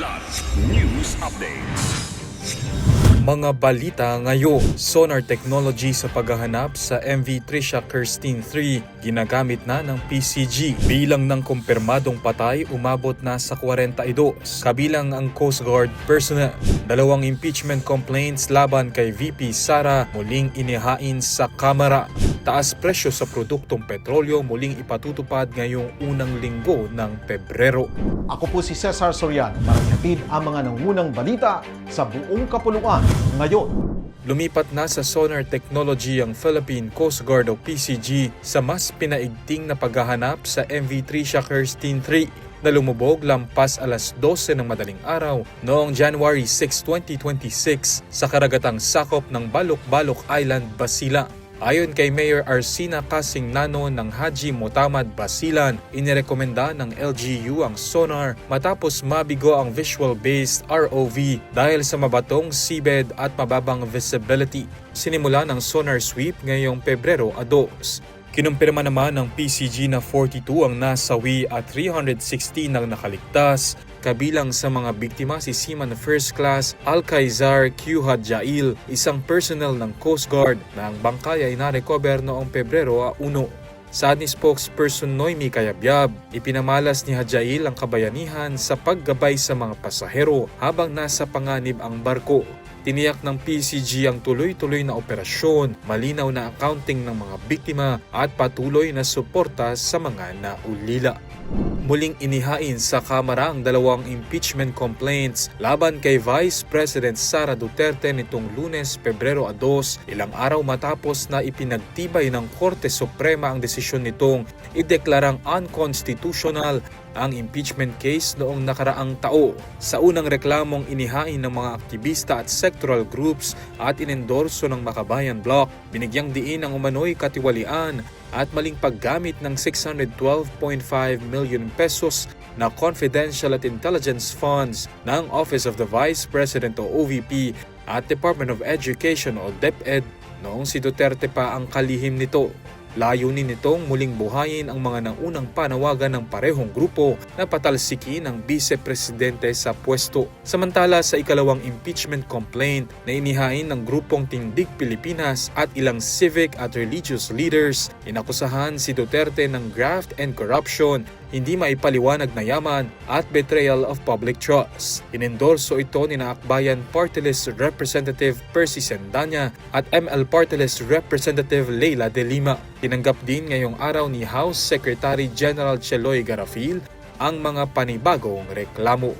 Kilat News Updates. Mga balita ngayon, sonar technology sa paghahanap sa MV Tricia Kirstine 3 ginagamit na ng PCG. Bilang ng kumpirmadong patay umabot na sa 42, kabilang ang Coast Guard personnel. Dalawang impeachment complaints laban kay VP Sara muling inihain sa Kamara. Taas presyo sa produktong petrolyo muling ipatutupad ngayong unang linggo ng Pebrero. Ako po si Cesar Sorian para ihatid ang mga nangunang balita sa buong kapuluan ngayon. Lumipat na sa sonar technology ang Philippine Coast Guard o PCG sa mas pinaigting na paghahanap sa MV Tricia Kirstine 3 na lumubog lampas alas 12 ng madaling araw noong January 6, 2026 sa karagatang sakop ng Balok-Balok Island, Basilan. Ayon kay Mayor Arsina Casingnano ng Haji Motamad, Basilan, inirekomenda ng LGU ang sonar matapos mabigo ang visual-based ROV dahil sa mabatong seabed at mababang visibility. Sinimula ng sonar sweep ngayong Pebrero 2. Kinumpirma naman ng PCG na 42 ang nasawi at 316 ang nakaligtas. Kabilang sa mga biktima si Seaman First Class Alcaizar Q. Hadjail, isang personnel ng Coast Guard na ang bangkay ay na-recover noong Pebrero 1. Sa ni spokesperson Noemi Cayabyab, ipinamalas ni Hadjail ang kabayanihan sa paggabay sa mga pasahero habang nasa panganib ang barko. Tiniyak ng PCG ang tuloy-tuloy na operasyon, malinaw na accounting ng mga biktima at patuloy na suporta sa mga naulila. Muling inihain sa Kamara ang dalawang impeachment complaints laban kay Vice President Sara Duterte nitong Lunes, Pebrero 2, ilang araw matapos na ipinagtibay ng Korte Suprema ang desisyon nitong ideklarang unconstitutional ang impeachment case noong nakaraang tao. Sa unang reklamong inihain ng mga aktivista at sectoral groups at inendorso ng Makabayan Bloc, binigyang diin ang umano'y katiwalian at maling paggamit ng 612.5 million pesos na confidential at intelligence funds ng Office of the Vice President o OVP at Department of Education o DepEd noong si Duterte pa ang kalihim nito. Layunin nitong muling buhayin ang mga naunang panawagan ng parehong grupo na patalsikin ang vice-presidente sa pwesto. Samantala sa ikalawang impeachment complaint na inihain ng grupong Tindig Pilipinas at ilang civic at religious leaders, inakusahan si Duterte ng graft and corruption, hindi maipaliwanag na yaman at betrayal of public trust. Inendorso ito ni Akbayan Party List Representative Percy Sendanya at ML Party List Representative Leila De Lima. Tinanggap din ngayong araw ni House Secretary General Cheloy Garafil ang mga panibagong reklamo.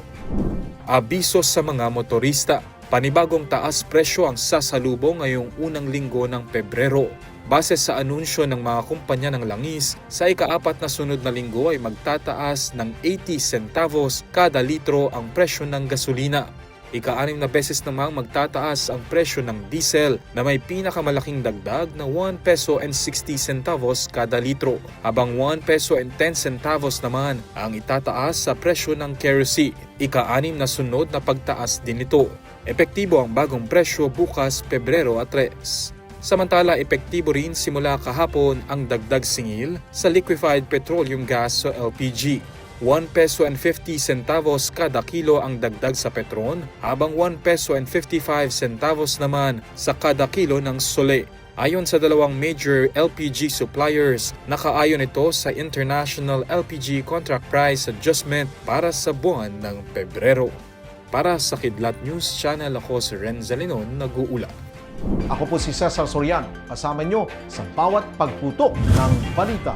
Abiso sa mga motorista. Panibagong taas presyo ang sasalubong ngayong unang linggo ng Pebrero. Base sa anunsyo ng mga kumpanya ng langis, sa ika-4 na sunod na linggo ay magtataas ng 80 centavos kada litro ang presyo ng gasolina. Ika-6 na beses namang magtataas ang presyo ng diesel na may pinakamalaking dagdag na 1 peso and 60 centavos kada litro, habang 1 peso and 10 centavos naman ang itataas sa presyo ng kerosene. Ika-6 na sunod na pagtaas din ito. Epektibo ang bagong presyo bukas Pebrero 3. Samantala, epektibo rin simula kahapon ang dagdag singil sa liquefied petroleum gas o LPG. 1 peso and 50 centavos kada kilo ang dagdag sa petron, habang 1 peso and 55 centavos naman sa kada kilo ng sole. Ayon sa dalawang major LPG suppliers, nakaayon ito sa International LPG Contract Price Adjustment para sa buwan ng Pebrero. Para sa Kidlat News Channel, ako si Renza Linon, nag-uula. Ako po si Cesar Sorian, kasama nyo sa bawat pagputok ng balita.